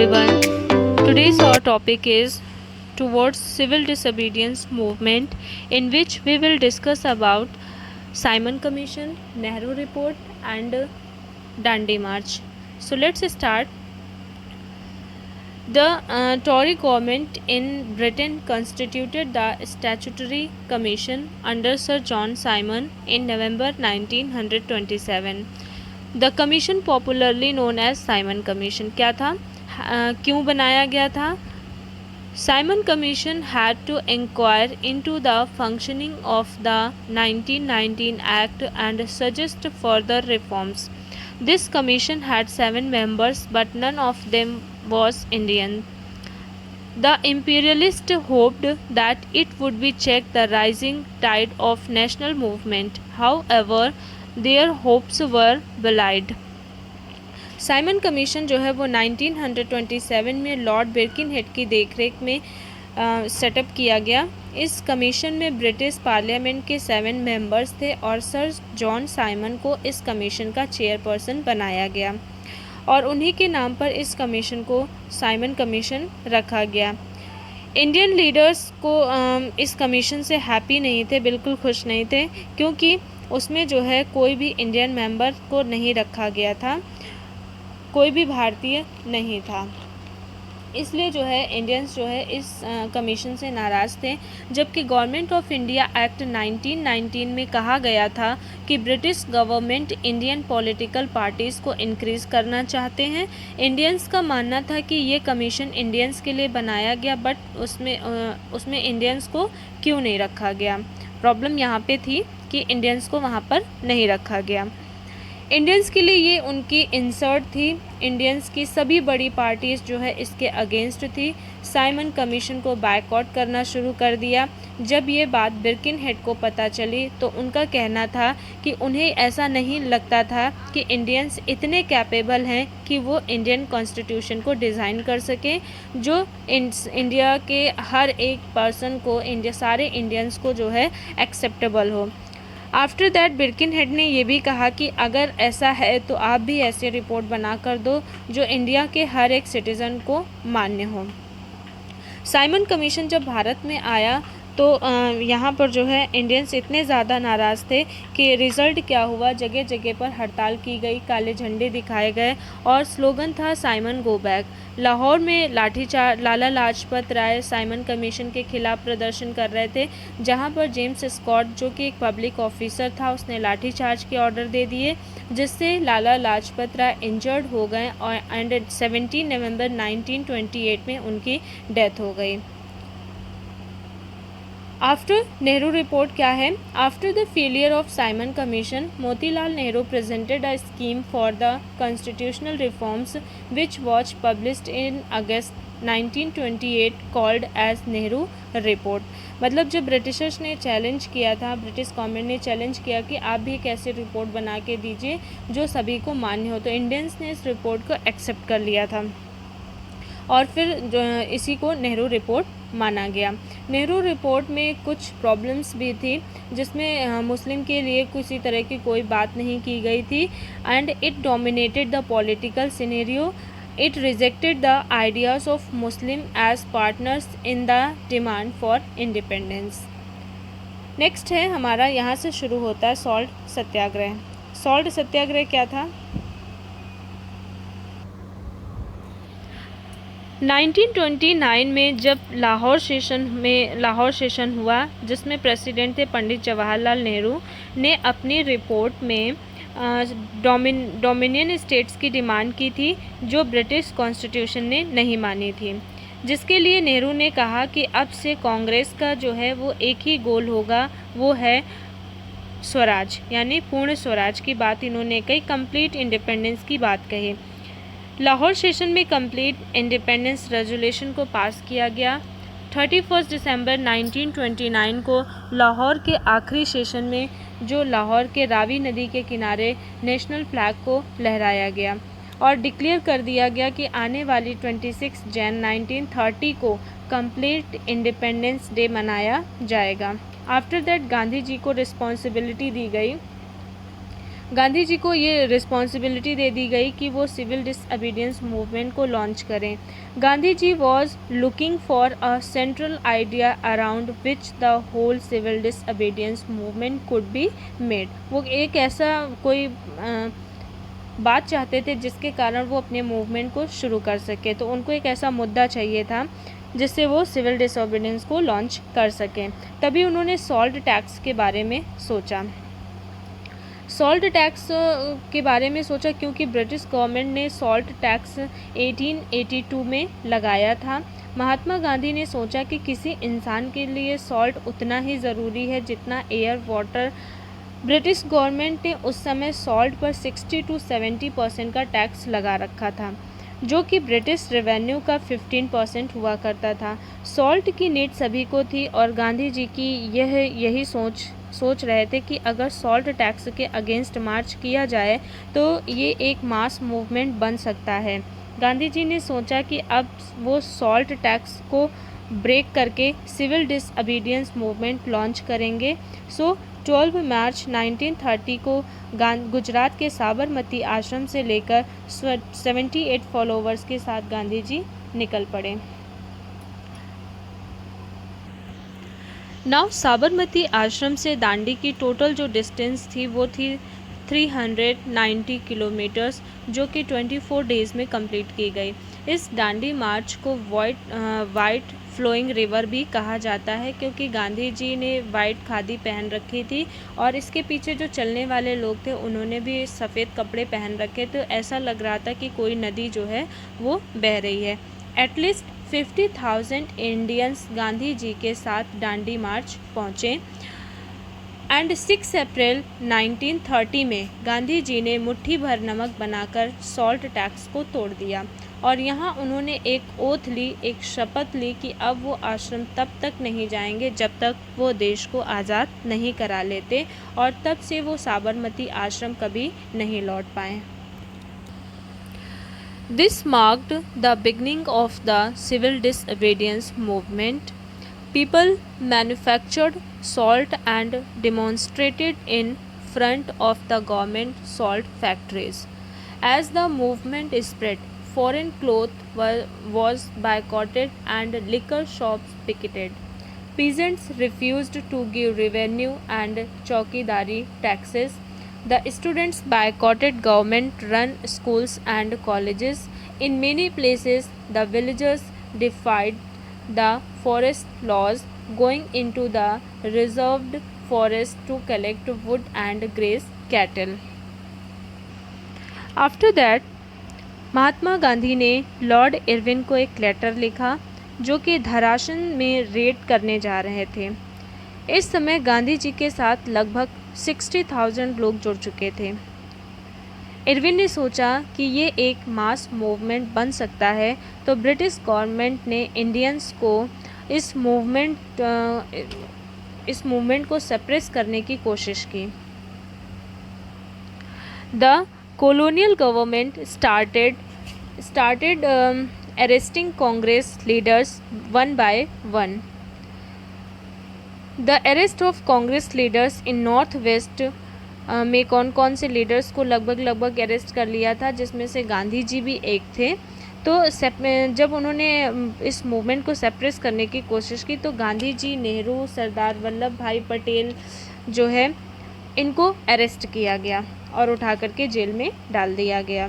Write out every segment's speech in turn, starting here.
everyone. Today's our topic is towards civil disobedience movement, in which we will discuss about Simon Commission, Nehru Report and Dandi March. So let's start. The Tory government in Britain constituted the Statutory Commission under Sir John Simon in November 1927. The commission popularly known as Simon commission क्या था, क्यों बनाया गया था? Simon commission had to inquire into the functioning of the 1919 act and suggest further reforms. This commission had 7 members but none of them was Indian. The imperialist hoped that it would be check the rising tide of national movement. However, their hopes were belied. Simon commission जो है वो 1927 में Lord बिर्किनहेड की देखरेख में setup किया गया. इस कमीशन में ब्रिटिश पार्लियामेंट के 7 मेंबर्स थे और सर जॉन साइमन को इस कमीशन का चेयरपर्सन बनाया गया और उन्हीं के नाम पर इस कमीशन को साइमन कमीशन रखा गया. इंडियन लीडर्स को इस कमीशन से हैप्पी नहीं थे, बिल्कुल खुश नहीं थे, क्योंकि उसमें जो है कोई भी इंडियन मेंबर को नहीं रखा गया था, कोई भी भारतीय नहीं था. इसलिए जो है इंडियंस जो है इस कमीशन से नाराज़ थे. जबकि गवर्नमेंट ऑफ इंडिया एक्ट 1919 में कहा गया था कि British government Indian political parties को इंक्रीज़ करना चाहते हैं. इंडियंस का मानना था कि ये कमीशन इंडियंस के लिए बनाया गया, बट उसमें इंडियंस को क्यों नहीं रखा गया. प्रॉब्लम यहाँ पे थी कि इंडियंस को वहाँ पर नहीं रखा गया. इंडियंस के लिए ये उनकी इंसर्ट थी. इंडियंस की सभी बड़ी पार्टीज़ जो है इसके अगेंस्ट थी. साइमन कमीशन को बायकॉट करना शुरू कर दिया. जब ये बात बिर्किनहेड को पता चली तो उनका कहना था कि उन्हें ऐसा नहीं लगता था कि इंडियंस इतने कैपेबल हैं कि वो इंडियन कॉन्स्टिट्यूशन को डिज़ाइन कर सकें जो इंडिया के हर एक पर्सन को, सारे इंडियंस को जो है एक्सेप्टेबल हो. आफ्टर दैट बिर्किनहेड ने ये भी कहा कि अगर ऐसा है तो आप भी ऐसी रिपोर्ट बना कर दो जो इंडिया के हर एक सिटीज़न को मान्य हो. साइमन कमीशन जब भारत में आया तो यहाँ पर जो है इंडियंस इतने ज़्यादा नाराज़ थे कि रिज़ल्ट क्या हुआ, जगह जगह पर हड़ताल की गई, काले झंडे दिखाए गए और स्लोगन था साइमन गो बैक. लाहौर में लाठीचार्ज, लाला लाजपत राय साइमन कमीशन के खिलाफ प्रदर्शन कर रहे थे, जहाँ पर जेम्स स्कॉट जो कि एक पब्लिक ऑफिसर था उसने लाठीचार्ज के ऑर्डर दे दिए, जिससे लाला लाजपत राय इंजर्ड हो गए और 17 नवंबर 1928 में उनकी डेथ हो गई. आफ्टर नेहरू रिपोर्ट क्या है? After the failure of Simon commission, Motilal Nehru presented a scheme for the constitutional reforms which was published in August 1928 called as Nehru report. मतलब जब ब्रिटिशर्स ने चैलेंज किया था, ब्रिटिश गवर्नमेंट ने चैलेंज किया कि आप भी एक ऐसी रिपोर्ट बना के दीजिए जो सभी को मान्य हो, तो इंडियंस ने इस रिपोर्ट को एक्सेप्ट कर लिया था और फिर इसी को नेहरू रिपोर्ट माना गया. नेहरू रिपोर्ट में कुछ प्रॉब्लम्स भी थी, जिसमें मुस्लिम के लिए किसी तरह की कोई बात नहीं की गई थी. And it dominated the political scenario. It rejected the ideas of Muslim as partners in the demand for independence. Next है हमारा, यहाँ से शुरू होता है सॉल्ट सत्याग्रह. सॉल्ट सत्याग्रह क्या था? 1929 में जब लाहौर सेशन हुआ, जिसमें प्रेसिडेंट थे पंडित जवाहरलाल नेहरू, ने अपनी रिपोर्ट में डोमिनियन स्टेट्स की डिमांड की थी जो ब्रिटिश कॉन्स्टिट्यूशन ने नहीं मानी थी, जिसके लिए नेहरू ने कहा कि अब से कांग्रेस का जो है वो एक ही गोल होगा, वो है स्वराज, यानी पूर्ण स्वराज की बात इन्होंने कही, कंप्लीट इंडिपेंडेंस की बात कही. लाहौर सेशन में कंप्लीट इंडिपेंडेंस रेजोल्यूशन को पास किया गया. 31 दिसंबर 1929 को लाहौर के आखिरी सेशन में जो लाहौर के रावी नदी के किनारे नेशनल फ्लैग को लहराया गया और डिक्लेयर कर दिया गया कि आने वाली 26 जनवरी 1930 को कंप्लीट इंडिपेंडेंस डे मनाया जाएगा. आफ्टर दैट गांधी जी को रिस्पॉन्सिबिलिटी दी गई. गांधी जी को ये रिस्पॉन्सिबिलिटी दे दी गई कि वो सिविल डिसओबीडियंस मूवमेंट को लॉन्च करें। Gandhi ji was looking for a central idea around which the whole civil disobedience movement could be made. वो एक ऐसा कोई बात चाहते थे जिसके कारण वो अपने मूवमेंट को शुरू कर सके। तो उनको एक ऐसा मुद्दा चाहिए था जिससे वो सिविल डिसओबीडियंस को लॉन्च कर सकें। तभी उन्होंने सॉल्ट टैक्स के बारे में सोचा। सॉल्ट टैक्स के बारे में सोचा क्योंकि ब्रिटिश गवर्नमेंट ने सॉल्ट टैक्स 1882 में लगाया था। महात्मा गांधी ने सोचा कि किसी इंसान के लिए सॉल्ट उतना ही ज़रूरी है जितना एयर वाटर। ब्रिटिश गवर्नमेंट ने उस समय सॉल्ट पर 60 to 70% का टैक्स लगा रखा था, जो कि ब्रिटिश रेवेन्यू का 15% हुआ करता था। सॉल्ट की नीड सभी को थी और गांधी जी की यही सोच रहे थे कि अगर सॉल्ट टैक्स के अगेंस्ट मार्च किया जाए तो ये एक मास मूवमेंट बन सकता है। गांधी जी ने सोचा कि अब वो सॉल्ट टैक्स को ब्रेक करके सिविल डिसओबीडियंस मूवमेंट लॉन्च करेंगे। 12 मार्च 1930 को गुजरात के साबरमती आश्रम से लेकर 78 फॉलोवर्स के साथ गांधी जी निकल पड़े। नाउ साबरमती आश्रम से दांडी की टोटल जो डिस्टेंस थी वो थी 390 किलोमीटर्स, जो कि 24 डेज़ में कंप्लीट की गई। इस दांडी मार्च को वाइट फ्लोइंग रिवर भी कहा जाता है क्योंकि गांधी जी ने वाइट खादी पहन रखी थी और इसके पीछे जो चलने वाले लोग थे उन्होंने भी सफ़ेद कपड़े पहन रखे, तो ऐसा लग रहा था कि कोई नदी जो है वो बह रही है। एटलीस्ट 50,000 इंडियंस गांधी जी के साथ दांडी मार्च पहुँचे एंड 6 अप्रैल 1930 में गांधी जी ने मुट्ठी भर नमक बनाकर सॉल्ट टैक्स को तोड़ दिया और यहाँ उन्होंने एक ओथ ली, एक शपथ ली कि अब वो आश्रम तब तक नहीं जाएंगे जब तक वो देश को आज़ाद नहीं करा लेते, और तब से वो साबरमती आश्रम कभी नहीं लौट पाए। This marked the beginning of the civil disobedience movement. People manufactured salt and demonstrated in front of the government salt factories. As the movement spread, foreign cloth was boycotted and liquor shops picketed. Peasants refused to give revenue and chowkidari taxes. The students boycotted government-run schools and colleges. In many places, the villagers defied the forest laws, going into the reserved forest to collect wood and graze cattle. After that, Mahatma Gandhi ने Lord Irwin को एक letter लिखा जो कि धरासन में red करने जा रहे थे। इस समय गांधी जी के साथ लगभग 60,000 लोग जुड़ चुके थे। इरविन ने सोचा कि ये एक मास मूवमेंट बन सकता है, तो ब्रिटिश गवर्नमेंट ने इंडियंस को इस मूवमेंट को सप्रेस करने की कोशिश की। The colonial government started arresting Congress leaders one by one. The arrest of Congress leaders in North West में कौन से लीडर्स को लगभग अरेस्ट कर लिया था, जिसमें से गांधी जी भी एक थे। तो जब उन्होंने इस मूवमेंट को सप्रेस करने की कोशिश की तो गांधी जी, नेहरू, सरदार वल्लभ भाई पटेल जो है इनको अरेस्ट किया गया और उठा करके जेल में डाल दिया गया।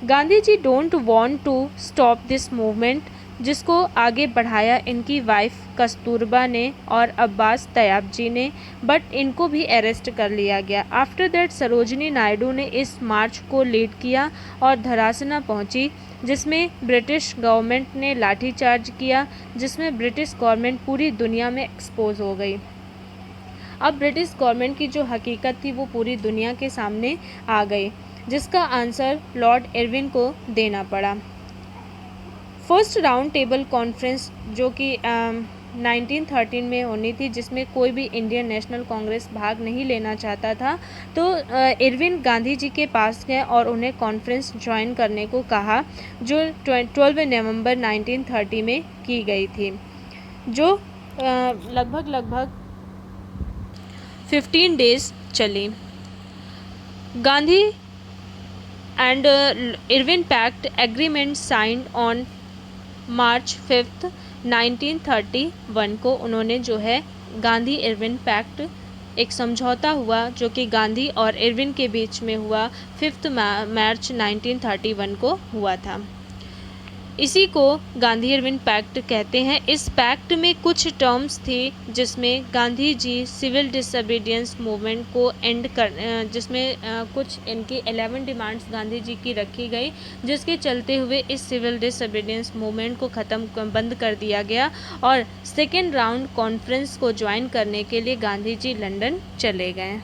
Gandhi ji don't want to stop this movement, जिसको आगे बढ़ाया इनकी वाइफ कस्तूरबा ने और अब्बास तैयब जी ने, बट इनको भी अरेस्ट कर लिया गया। आफ्टर दैट सरोजिनी नायडू ने इस मार्च को लीड किया और धरासना पहुंची, जिसमें ब्रिटिश गवर्नमेंट ने लाठीचार्ज किया, जिसमें ब्रिटिश गवर्नमेंट पूरी दुनिया में एक्सपोज हो गई। अब ब्रिटिश गवर्नमेंट की जो हकीकत थी वो पूरी दुनिया के सामने आ गई, जिसका आंसर लॉर्ड इरविन को देना पड़ा। फर्स्ट राउंड टेबल कॉन्फ्रेंस जो कि 1913 में होनी थी, जिसमें कोई भी इंडियन नेशनल कांग्रेस भाग नहीं लेना चाहता था, तो इरविन गांधी जी के पास गए और उन्हें कॉन्फ्रेंस ज्वाइन करने को कहा, जो 12 नवंबर 1930 में की गई थी, जो लगभग 15 डेज चली। Gandhi and Irwin Pact agreement signed on March 5th 1931 को उन्होंने जो है गांधी इरविन पैक्ट एक समझौता हुआ जो कि गांधी और इरविन के बीच में हुआ 5 मार्च 1931 को हुआ था। इसी को गांधी इरविन पैक्ट कहते हैं। इस पैक्ट में कुछ टर्म्स थी जिसमें Gandhi ji civil disobedience movement को एंड कर जिसमें कुछ इनकी 11 डिमांड्स गांधी जी की रखी गई, जिसके चलते हुए इस सिविल डिसोबीडियंस मूवमेंट को बंद कर दिया गया और सेकेंड राउंड कॉन्फ्रेंस को ज्वाइन करने के लिए गांधी जी लंदन चले गए।